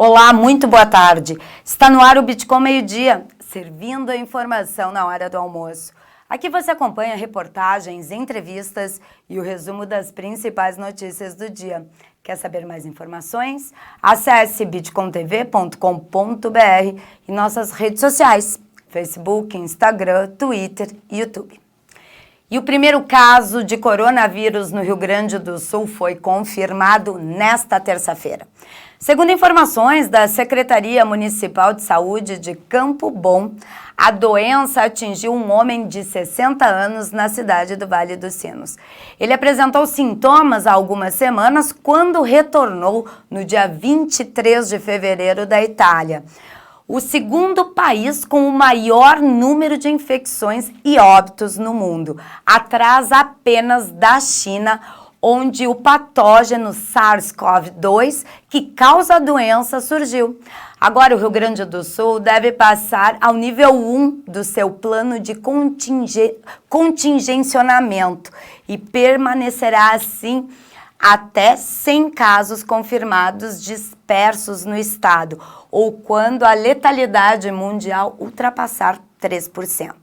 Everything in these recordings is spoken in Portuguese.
Olá, muito boa tarde. Está no ar o Bitcom Meio-Dia, servindo a informação na hora do almoço. Aqui você acompanha reportagens, entrevistas e o resumo das principais notícias do dia. Quer saber mais informações? Acesse bitcomtv.com.br e nossas redes sociais, Facebook, Instagram, Twitter e YouTube. E o primeiro caso de coronavírus no Rio Grande do Sul foi confirmado nesta terça-feira. Segundo informações da Secretaria Municipal de Saúde de Campo Bom, a doença atingiu um homem de 60 anos na cidade do Vale dos Sinos. Ele apresentou sintomas há algumas semanas quando retornou no dia 23 de fevereiro da Itália. O segundo país com o maior número de infecções e óbitos no mundo, atrás apenas da China, onde o patógeno SARS-CoV-2, que causa a doença, surgiu. Agora, o Rio Grande do Sul deve passar ao nível 1 do seu plano de contingenciamento e permanecerá assim até 100 casos confirmados dispersos no estado, ou quando a letalidade mundial ultrapassar 3%.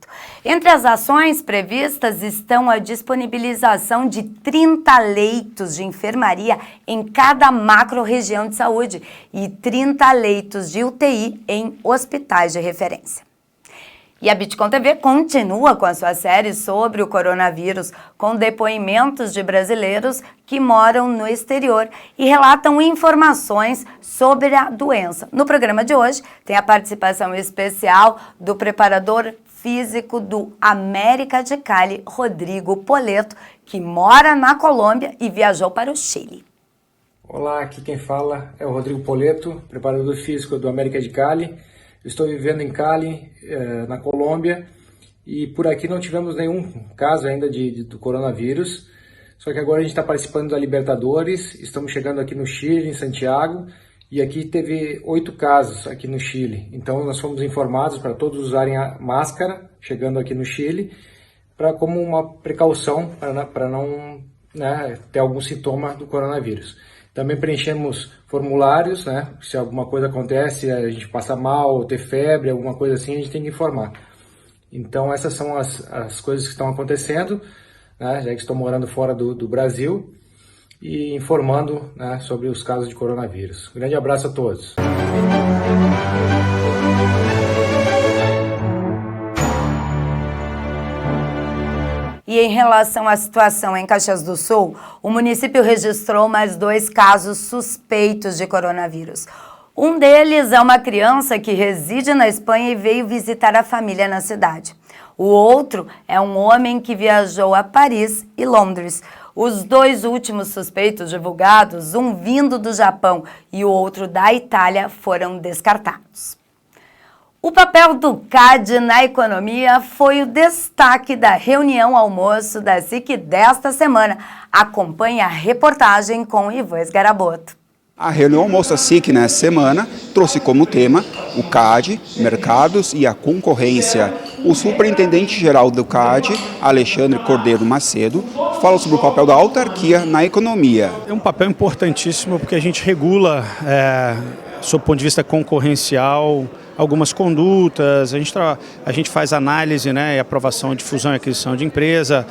Entre as ações previstas estão a disponibilização de 30 leitos de enfermaria em cada macro-região de saúde e 30 leitos de UTI em hospitais de referência. E a Bitcom TV continua com a sua série sobre o coronavírus, com depoimentos de brasileiros que moram no exterior e relatam informações sobre a doença. No programa de hoje tem a participação especial do preparador físico do América de Cali, Rodrigo Poleto, que mora na Colômbia e viajou para o Chile. Olá, aqui quem fala é o Rodrigo Poleto, preparador físico do América de Cali. Estou vivendo em Cali, na Colômbia, e por aqui não tivemos nenhum caso ainda do coronavírus. Só que agora a gente está participando da Libertadores, estamos chegando aqui no Chile, em Santiago, e aqui teve 8 casos aqui no Chile. Então nós fomos informados para todos usarem a máscara, chegando aqui no Chile, como uma precaução para não ter algum sintoma do coronavírus. Também preenchemos formulários, se alguma coisa acontece, a gente passa mal, ter febre, alguma coisa assim, a gente tem que informar. Então essas são as coisas que estão acontecendo, já que estou morando fora do Brasil, e informando sobre os casos de coronavírus. Grande abraço a todos. E em relação à situação em Caxias do Sul, o município registrou mais 2 casos suspeitos de coronavírus. Um deles é uma criança que reside na Espanha e veio visitar a família na cidade. O outro é um homem que viajou a Paris e Londres. Os 2 últimos suspeitos divulgados, um vindo do Japão e o outro da Itália, foram descartados. O papel do CAD na economia foi o destaque da reunião almoço da SIC desta semana. Acompanhe a reportagem com Ivan Esgaraboto. A reunião almoço da SIC nessa semana trouxe como tema o CAD, mercados e a concorrência. O superintendente-geral do CAD, Alexandre Cordeiro Macedo, fala sobre o papel da autarquia na economia. É um papel importantíssimo porque a gente regula, sob o ponto de vista concorrencial, algumas condutas, a gente faz análise e aprovação de fusão e aquisição de empresa,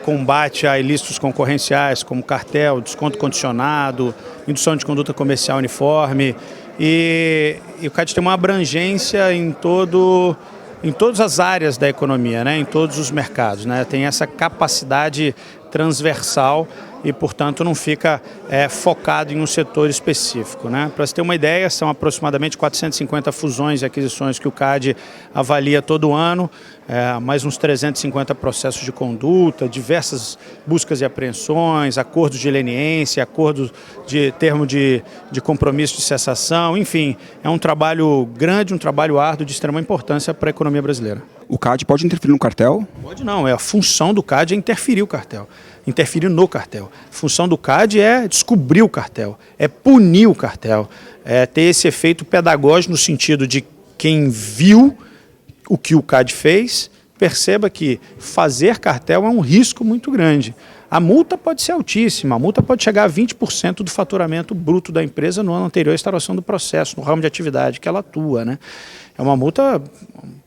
combate a ilícitos concorrenciais como cartel, desconto condicionado, indução de conduta comercial uniforme e o CAD tem uma abrangência em todas as áreas da economia, em todos os mercados, tem essa capacidade transversal e, portanto, não fica focado em um setor específico. Para você ter uma ideia, são aproximadamente 450 fusões e aquisições que o CAD avalia todo ano, mais uns 350 processos de conduta, diversas buscas e apreensões, acordos de leniência, acordos de termo de compromisso de cessação, enfim, é um trabalho grande, um trabalho árduo de extrema importância para a economia brasileira. O CAD pode interferir no cartel? Pode não, a função do CAD é interferir no cartel. A função do CAD é descobrir o cartel, é punir o cartel, é ter esse efeito pedagógico no sentido de quem viu o que o CAD fez, perceba que fazer cartel é um risco muito grande. A multa pode ser altíssima, a multa pode chegar a 20% do faturamento bruto da empresa no ano anterior à instauração do processo, no ramo de atividade que ela atua, né? É uma multa,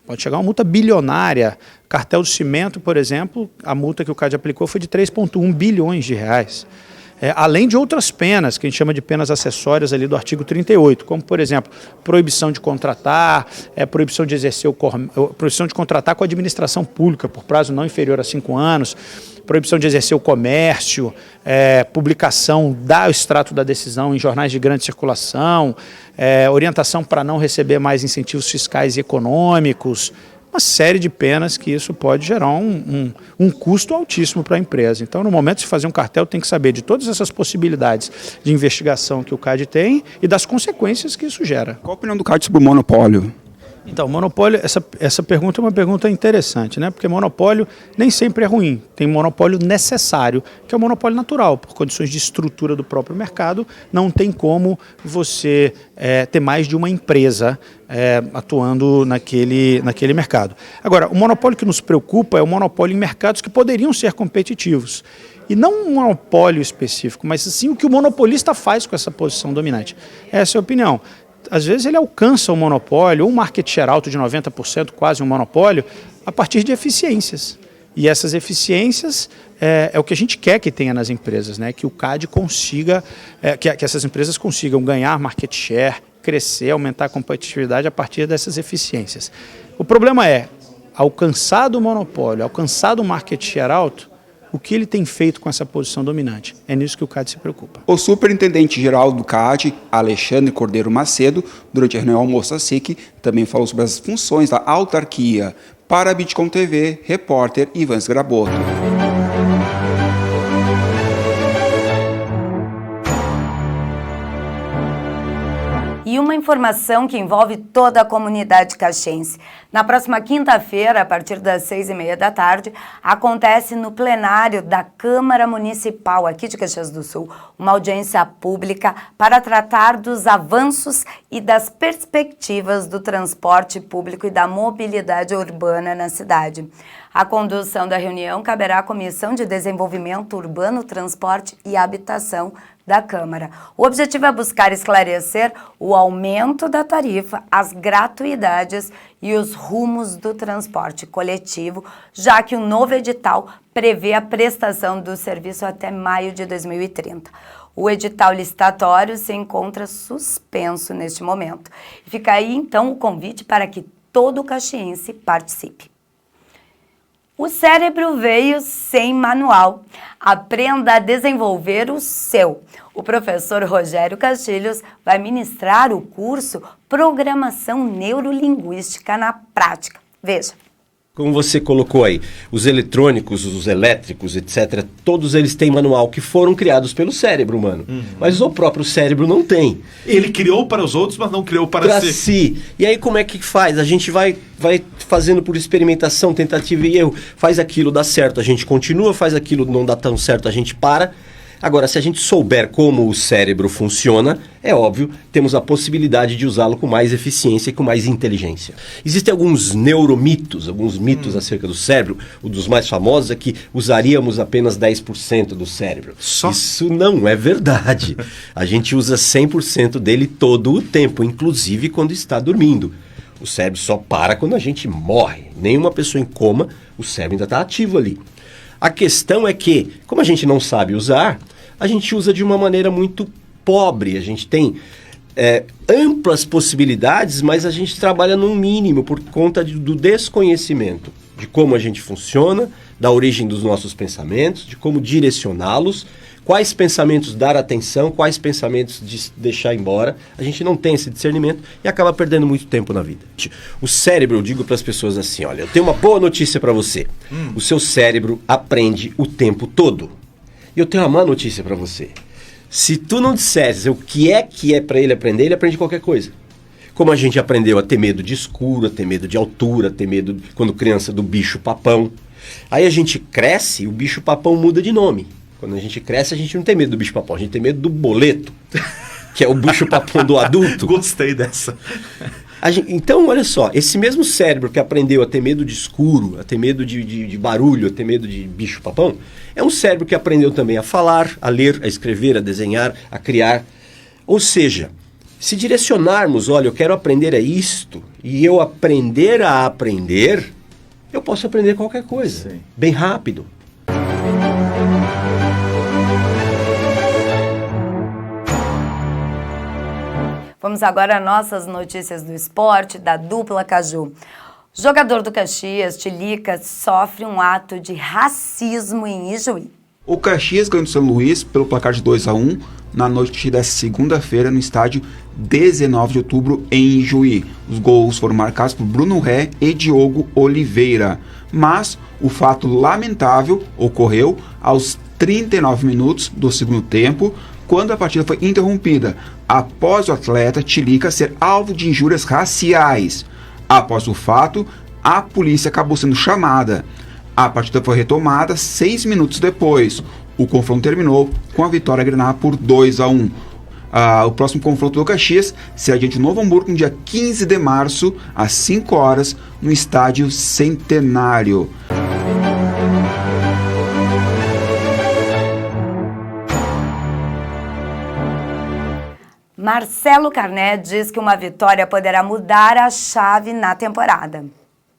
pode chegar a uma multa bilionária. Cartel do Cimento, por exemplo, a multa que o CAD aplicou foi de 3,1 bilhões de reais. Além de outras penas, que a gente chama de penas acessórias ali do artigo 38, como, por exemplo, proibição de contratar, proibição de contratar com a administração pública por prazo não inferior a 5 anos, proibição de exercer o comércio, publicação do extrato da decisão em jornais de grande circulação, orientação para não receber mais incentivos fiscais e econômicos, uma série de penas que isso pode gerar um custo altíssimo para a empresa. Então, no momento de se fazer um cartel, tem que saber de todas essas possibilidades de investigação que o CAD tem e das consequências que isso gera. Qual a opinião do CAD sobre o monopólio? Então, monopólio, essa pergunta é uma pergunta interessante, né? Porque monopólio nem sempre é ruim. Tem monopólio necessário, que é o monopólio natural. Por condições de estrutura do próprio mercado, não tem como você ter mais de uma empresa atuando naquele mercado. Agora, o monopólio que nos preocupa é o monopólio em mercados que poderiam ser competitivos. E não um monopólio específico, mas sim o que o monopolista faz com essa posição dominante. Essa é a opinião. Às vezes ele alcança o monopólio, um market share alto de 90%, quase um monopólio, a partir de eficiências. E essas eficiências é o que a gente quer que tenha nas empresas, né? Que o CAD consiga, que essas empresas consigam ganhar market share, crescer, aumentar a competitividade a partir dessas eficiências. O problema é, alcançado o monopólio, alcançado o market share alto, o que ele tem feito com essa posição dominante? É nisso que o CAD se preocupa. O superintendente-geral do CAD, Alexandre Cordeiro Macedo, durante a reunião almoço da SIC, também falou sobre as funções da autarquia. Para a Bitcom TV, repórter Ivan Sgraboto. E uma informação que envolve toda a comunidade caxiense. Na próxima quinta-feira, a partir das 6h30 da tarde, acontece no plenário da Câmara Municipal aqui de Caxias do Sul uma audiência pública para tratar dos avanços e das perspectivas do transporte público e da mobilidade urbana na cidade. A condução da reunião caberá à Comissão de Desenvolvimento Urbano, Transporte e Habitação da Câmara. O objetivo é buscar esclarecer o aumento da tarifa, as gratuidades e os rumos do transporte coletivo, já que o novo edital prevê a prestação do serviço até maio de 2030. O edital licitatório se encontra suspenso neste momento. Fica aí, então, o convite para que todo caxiense participe. O cérebro veio sem manual. Aprenda a desenvolver o seu. O professor Rogério Castilhos vai ministrar o curso Programação Neurolinguística na Prática. Veja. Como você colocou aí, os eletrônicos, os elétricos, etc., todos eles têm manual que foram criados pelo cérebro humano. Mas o próprio cérebro não tem. Ele criou para os outros, mas não criou para si. E aí como é que faz? A gente vai fazendo por experimentação, tentativa e erro. Faz aquilo, dá certo, a gente continua, faz aquilo, não dá tão certo, a gente para. Agora, se a gente souber como o cérebro funciona, é óbvio, temos a possibilidade de usá-lo com mais eficiência e com mais inteligência. Existem alguns neuromitos, alguns mitos acerca do cérebro. Um dos mais famosos é que usaríamos apenas 10% do cérebro. Só? Isso não é verdade. A gente usa 100% dele todo o tempo, inclusive quando está dormindo. O cérebro só para quando a gente morre. Nenhuma pessoa em coma, o cérebro ainda está ativo ali. A questão é que, como a gente não sabe usar, a gente usa de uma maneira muito pobre. A gente tem amplas possibilidades, mas a gente trabalha num mínimo por conta do desconhecimento de como a gente funciona, da origem dos nossos pensamentos, de como direcioná-los, quais pensamentos dar atenção, quais pensamentos deixar embora. A gente não tem esse discernimento e acaba perdendo muito tempo na vida. O cérebro, eu digo para as pessoas assim, olha, eu tenho uma boa notícia para você. O seu cérebro aprende o tempo todo. E eu tenho uma má notícia para você. Se tu não disseres o que é para ele aprende qualquer coisa. Como a gente aprendeu a ter medo de escuro, a ter medo de altura, a ter medo, quando criança, do bicho-papão. Aí a gente cresce e o bicho-papão muda de nome. Quando a gente cresce, a gente não tem medo do bicho-papão, a gente tem medo do boleto, que é o bicho-papão do adulto. Gostei dessa. Então, olha só, esse mesmo cérebro que aprendeu a ter medo de escuro, a ter medo de barulho, a ter medo de bicho-papão, é um cérebro que aprendeu também a falar, a ler, a escrever, a desenhar, a criar. Ou seja, se direcionarmos, olha, eu quero aprender isto, e eu aprender a aprender, eu posso aprender qualquer coisa, bem rápido. Vamos agora às nossas notícias do esporte, da dupla Caju. O jogador do Caxias, Tilica, sofre um ato de racismo em Ijuí. O Caxias ganhou do São Luís pelo placar de 2-1 na noite desta segunda-feira no estádio 19 de outubro em Ijuí. Os gols foram marcados por Bruno Ré e Diogo Oliveira. Mas o fato lamentável ocorreu aos 39 minutos do segundo tempo, quando a partida foi interrompida, após o atleta Tilica ser alvo de injúrias raciais. Após o fato, a polícia acabou sendo chamada. A partida foi retomada 6 minutos depois. O confronto terminou com a vitória grená por 2-1. O próximo confronto do Caxias será diante de Novo Hamburgo no dia 15 de março, às 5 horas, no Estádio Centenário. Marcelo Carné diz que uma vitória poderá mudar a chave na temporada.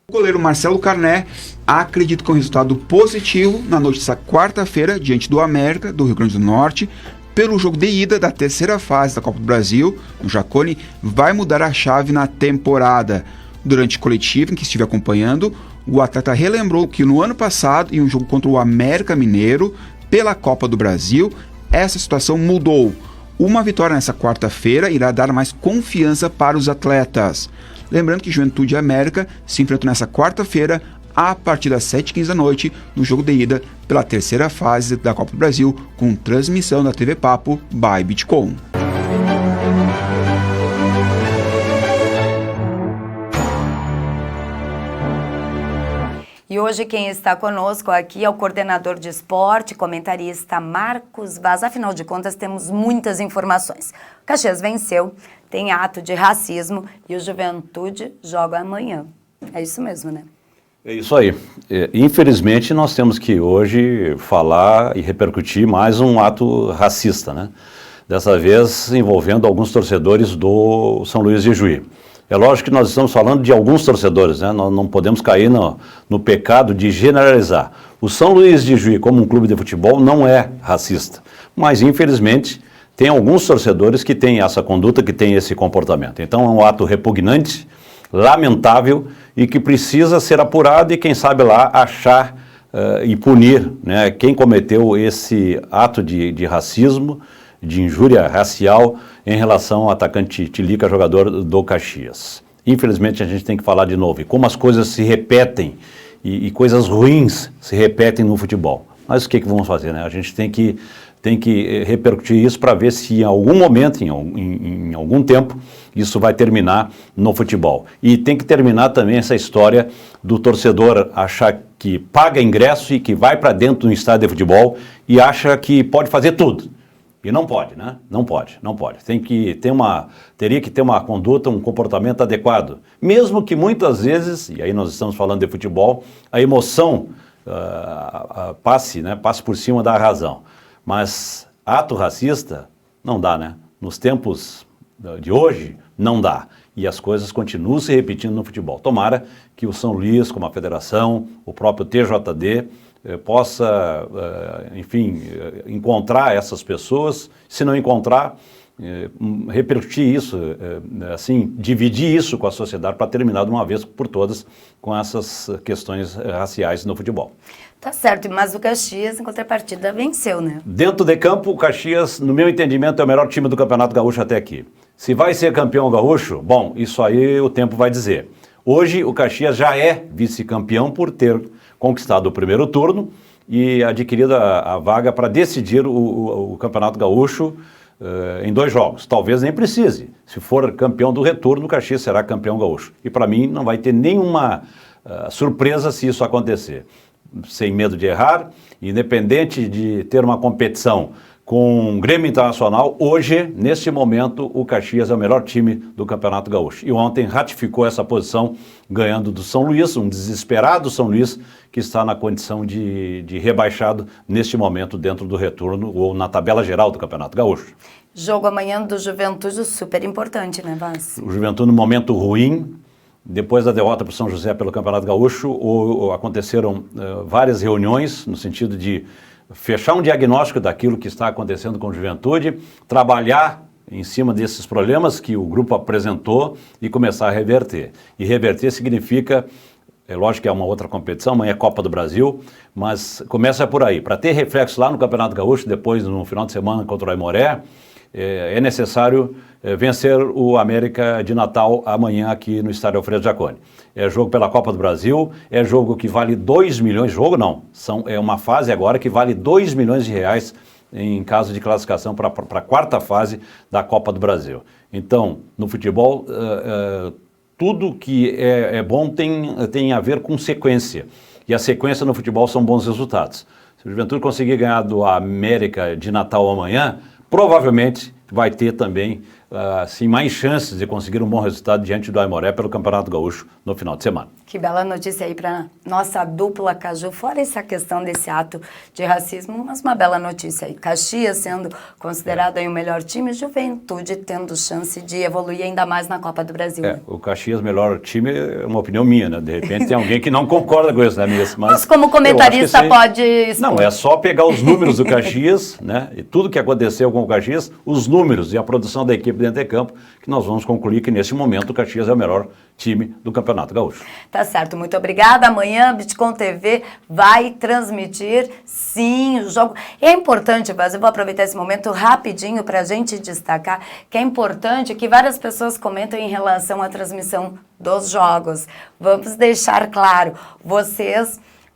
O goleiro Marcelo Carné acredita que um resultado positivo na noite desta quarta-feira, diante do América, do Rio Grande do Norte, pelo jogo de ida da terceira fase da Copa do Brasil, no Jacone, vai mudar a chave na temporada. Durante a coletiva em que estive acompanhando, o atleta relembrou que no ano passado, em um jogo contra o América Mineiro, pela Copa do Brasil, essa situação mudou. Uma vitória nessa quarta-feira irá dar mais confiança para os atletas. Lembrando que Juventude e América se enfrentam nessa quarta-feira a partir das 7h15 da noite no jogo de ida pela terceira fase da Copa do Brasil, com transmissão da TV Papo by Bitcom. E hoje quem está conosco aqui é o coordenador de esporte, comentarista Marcos Vaz. Afinal de contas, temos muitas informações. O Caxias venceu, tem ato de racismo e o Juventude joga amanhã. É isso mesmo, né? É isso aí. Infelizmente, nós temos que hoje falar e repercutir mais um ato racista, né? Dessa vez envolvendo alguns torcedores do São Luís de Juí. É lógico que nós estamos falando de alguns torcedores, né? Nós não podemos cair no pecado de generalizar. O São Luís de Juí, como um clube de futebol, não é racista. Mas, infelizmente, tem alguns torcedores que têm essa conduta, que têm esse comportamento. Então, é um ato repugnante, lamentável e que precisa ser apurado e, quem sabe lá, achar e punir, né, quem cometeu esse ato de racismo, de injúria racial em relação ao atacante Tilica, jogador do Caxias. Infelizmente, a gente tem que falar de novo. E como as coisas se repetem e coisas ruins se repetem no futebol. Mas o que vamos fazer, né? A gente tem que repercutir isso para ver se em algum momento, em algum tempo, isso vai terminar no futebol. E tem que terminar também essa história do torcedor achar que paga ingresso e que vai para dentro do estádio de futebol e acha que pode fazer tudo. E não pode, né? Não pode. Teria que ter uma conduta, um comportamento adequado. Mesmo que muitas vezes, e aí nós estamos falando de futebol, a emoção passe por cima da razão. Mas ato racista não dá, né? Nos tempos de hoje, não dá. E as coisas continuam se repetindo no futebol. Tomara que o São Luís, como a federação, o próprio TJD, possa, enfim, encontrar essas pessoas, se não encontrar, repercutir isso, assim, dividir isso com a sociedade para terminar de uma vez por todas com essas questões raciais no futebol. Tá certo, mas o Caxias, em contrapartida, venceu, né? Dentro de campo, o Caxias, no meu entendimento, é o melhor time do Campeonato Gaúcho até aqui. Se vai ser campeão gaúcho, bom, isso aí o tempo vai dizer. Hoje, o Caxias já é vice-campeão por ter conquistado o primeiro turno e adquirido a vaga para decidir o Campeonato Gaúcho em 2 jogos. Talvez nem precise. Se for campeão do retorno, o Caxias será campeão gaúcho. E para mim não vai ter nenhuma surpresa se isso acontecer. Sem medo de errar, independente de ter uma competição com o Grêmio Internacional. Hoje, neste momento, o Caxias é o melhor time do Campeonato Gaúcho. E ontem ratificou essa posição, ganhando do São Luís, um desesperado São Luís, que está na condição de rebaixado neste momento dentro do retorno ou na tabela geral do Campeonato Gaúcho. Jogo amanhã do Juventude super importante, né, Vaz? O Juventude num momento ruim. Depois da derrota para o São José pelo Campeonato Gaúcho, aconteceram várias reuniões no sentido de fechar um diagnóstico daquilo que está acontecendo com a Juventude, trabalhar em cima desses problemas que o grupo apresentou e começar a reverter. E reverter significa, é lógico que é uma outra competição, amanhã é Copa do Brasil, mas começa por aí. Para ter reflexo lá no Campeonato Gaúcho, depois no final de semana contra o Aimoré, é necessário vencer o América de Natal amanhã aqui no Estádio Alfredo Jaconi. É jogo pela Copa do Brasil, é jogo que vale 2 milhões, jogo não, é uma fase agora que vale 2 milhões de reais em caso de classificação para a quarta fase da Copa do Brasil. Então, no futebol, tudo que é bom tem a ver com sequência, e a sequência no futebol são bons resultados. Se o Juventude conseguir ganhar do América de Natal amanhã, provavelmente vai ter também assim, mais chances de conseguir um bom resultado diante do Aimoré pelo Campeonato Gaúcho no final de semana. Que bela notícia aí para nossa dupla Caju, fora essa questão desse ato de racismo, mas uma bela notícia aí. Caxias sendo considerado aí o melhor time, Juventude tendo chance de evoluir ainda mais na Copa do Brasil. Né? O Caxias melhor time é uma opinião minha, né? De repente tem alguém que não concorda com isso, né, mesmo? Mas como comentarista pode expor. Não, é só pegar os números do Caxias, né? E tudo que aconteceu com o Caxias, os números e a produção da equipe dentro de campo, que nós vamos concluir que nesse momento o Caxias é o melhor time do Campeonato Gaúcho. Tá certo, muito obrigada. Amanhã a Bitcom TV vai transmitir, sim, o jogo. É importante, mas eu vou aproveitar esse momento rapidinho para a gente destacar que é importante que várias pessoas comentam em relação à transmissão dos jogos. Vamos deixar claro,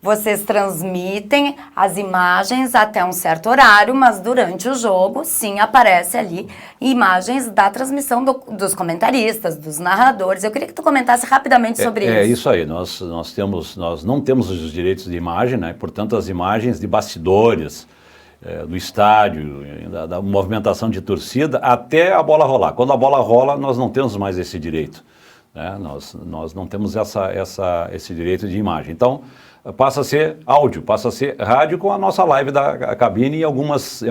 vocês transmitem as imagens até um certo horário, mas durante o jogo, sim, aparece ali imagens da transmissão dos comentaristas, dos narradores. Eu queria que tu comentasse rapidamente sobre isso. É isso aí, nós não temos os direitos de imagem, né? Portanto, as imagens de bastidores, do estádio, da movimentação de torcida, até a bola rolar. Quando a bola rola, nós não temos mais esse direito. Né? Nós não temos esse direito de imagem. Então, passa a ser áudio, passa a ser rádio com a nossa live da cabine e algumas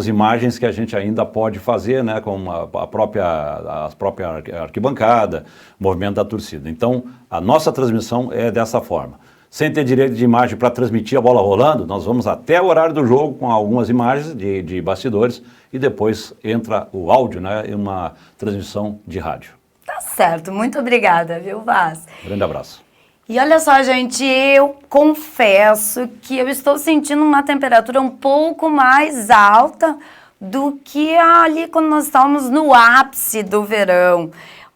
imagens que a gente ainda pode fazer, né, com a própria arquibancada, movimento da torcida. Então, a nossa transmissão é dessa forma. Sem ter direito de imagem para transmitir a bola rolando, nós vamos até o horário do jogo com algumas imagens de bastidores e depois entra o áudio, né, em uma transmissão de rádio. Tá certo, muito obrigada, viu, Vaz? Grande abraço. E olha só, gente, eu confesso que eu estou sentindo uma temperatura um pouco mais alta do que ali quando nós estávamos no ápice do verão.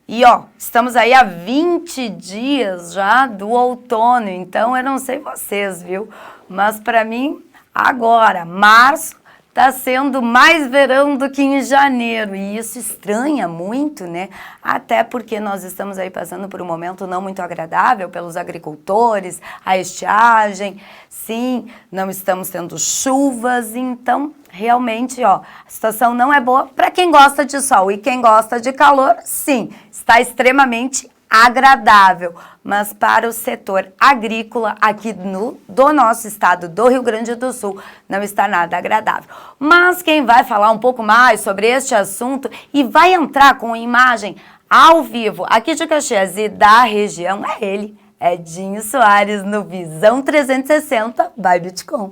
E ó, estamos aí há 20 dias já do outono, então eu não sei vocês, viu? Mas para mim, agora, março, está sendo mais verão do que em janeiro, e isso estranha muito, né? Até porque nós estamos aí passando por um momento não muito agradável pelos agricultores, a estiagem, sim, não estamos tendo chuvas, então realmente, ó, a situação não é boa para quem gosta de sol, e quem gosta de calor, sim, está extremamente agradável, mas para o setor agrícola aqui do nosso estado do Rio Grande do Sul não está nada agradável. Mas quem vai falar um pouco mais sobre este assunto e vai entrar com imagem ao vivo aqui de Caxias e da região é ele, Edinho Soares, no Visão 360 by Bitcom.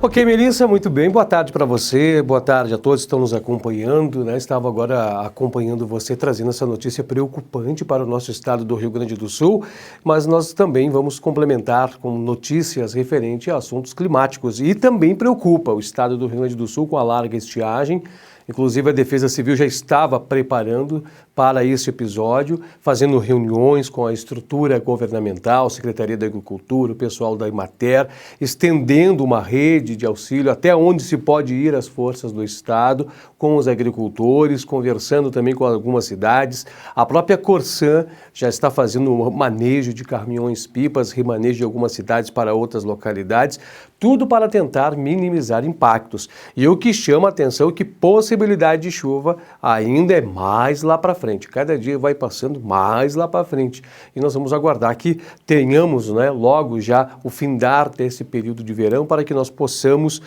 Ok, Melissa, muito bem. Boa tarde para você, boa tarde a todos que estão nos acompanhando, né? Estava agora acompanhando você, trazendo essa notícia preocupante para o nosso estado do Rio Grande do Sul, mas nós também vamos complementar com notícias referentes a assuntos climáticos. E também preocupa o estado do Rio Grande do Sul com a larga estiagem Inclusive, a Defesa Civil já estava preparando para este episódio, fazendo reuniões com a estrutura governamental, Secretaria da Agricultura, o pessoal da Imater, estendendo uma rede de auxílio até onde se pode ir as forças do Estado, com os agricultores, conversando também com algumas cidades. A própria Corsan já está fazendo um manejo de caminhões-pipas, remanejo de algumas cidades para outras localidades, tudo para tentar minimizar impactos. E o que chama a atenção é que possibilidade de chuva ainda é mais lá para frente. Cada dia vai passando mais lá para frente. E nós vamos aguardar que tenhamos, né, logo já o findar desse período de verão para que nós possamos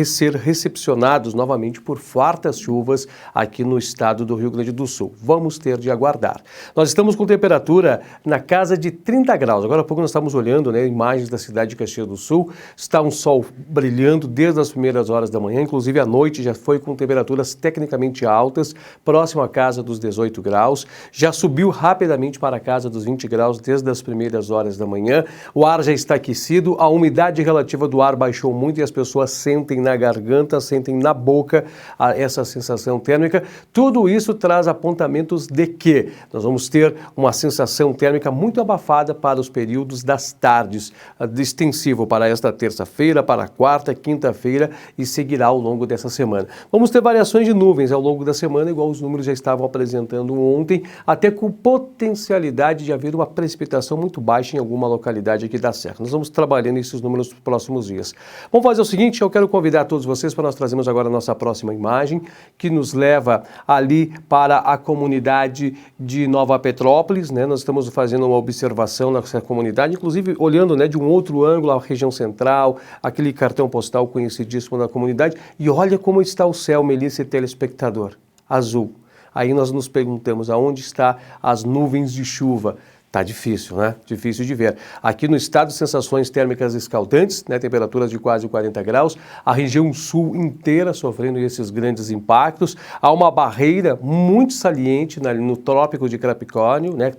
ser recepcionados novamente por fartas chuvas aqui no estado do Rio Grande do Sul. Vamos ter de aguardar. Nós estamos com temperatura na casa de 30 graus. Agora há pouco nós estamos olhando, né, imagens da cidade de Caxias do Sul. Está um sol brilhando desde as primeiras horas da manhã, inclusive à noite já foi com temperaturas tecnicamente altas, próximo à casa dos 18 graus, já subiu rapidamente para a casa dos 20 graus desde as primeiras horas da manhã, o ar já está aquecido, a umidade relativa do ar baixou muito e as pessoas sentem na garganta, sentem na boca essa sensação térmica. Tudo isso traz apontamentos de que nós vamos ter uma sensação térmica muito abafada para os períodos das tardes, extensivo para esta terça-feira, para a quarta, quinta-feira e seguirá ao longo dessa semana. Vamos ter variações de nuvens ao longo da semana, igual os números já estavam apresentando ontem, até com potencialidade de haver uma precipitação muito baixa em alguma localidade aqui da Serra. Nós vamos trabalhando esses números nos próximos dias. Vamos fazer o seguinte, eu quero convidar todos vocês para nós trazermos agora a nossa próxima imagem, que nos leva ali para a comunidade de Nova Petrópolis, né? Nós estamos fazendo uma observação nessa comunidade, inclusive olhando, né, de um outro ângulo a região central, aquele cartão postal conhecidíssimo da comunidade, e olha como está o céu, Melissa e telespectador, azul. Aí nós nos perguntamos aonde está as nuvens de chuva. Tá difícil, né? Difícil de ver. Aqui no estado, sensações térmicas escaldantes, né? Temperaturas de quase 40 graus. A região sul inteira sofrendo esses grandes impactos. Há uma barreira muito saliente no Trópico de Capricórnio, né?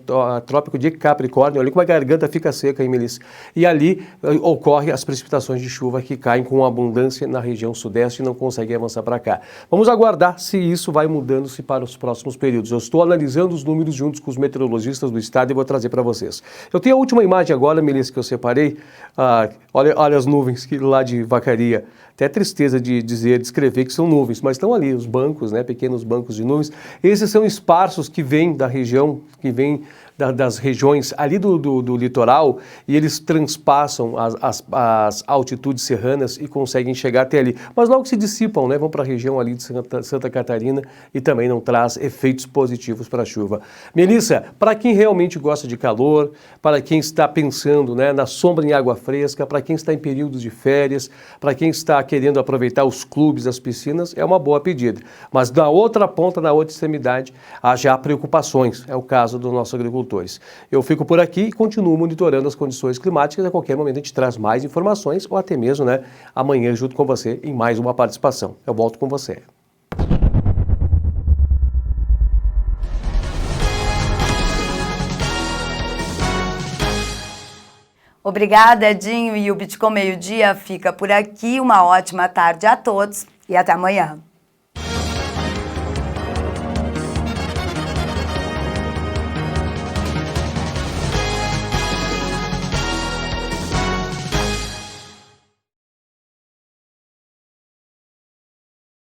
Trópico de Capricórnio. Olha como a garganta fica seca aí, Melissa. E ali ocorrem as precipitações de chuva que caem com abundância na região sudeste e não conseguem avançar para cá. Vamos aguardar se isso vai mudando-se para os próximos períodos. Eu estou analisando os números juntos com os meteorologistas do estado e vou trazer para vocês. Eu tenho a última imagem agora, Melissa, que eu separei. Olha as nuvens que lá de Vacaria. Até tristeza de descrever que são nuvens, mas estão ali os bancos, né, pequenos bancos de nuvens. Esses são esparsos que vêm da região, que vêm das regiões ali do litoral, e eles transpassam as altitudes serranas e conseguem chegar até ali. Mas logo se dissipam, né, vão para a região ali de Santa Catarina e também não traz efeitos positivos para a chuva. Melissa, para quem realmente gosta de calor, para quem está pensando, né, na sombra em água fresca, para quem está em períodos de férias, para quem está querendo aproveitar os clubes, as piscinas, é uma boa pedida. Mas na outra ponta, na outra extremidade, há já preocupações. É o caso do nosso agricultor. Eu fico por aqui e continuo monitorando as condições climáticas. A qualquer momento a gente traz mais informações ou até mesmo, né, amanhã junto com você em mais uma participação. Eu volto com você. Obrigada, Edinho, e o Bitcom Meio Dia fica por aqui. Uma ótima tarde a todos e até amanhã.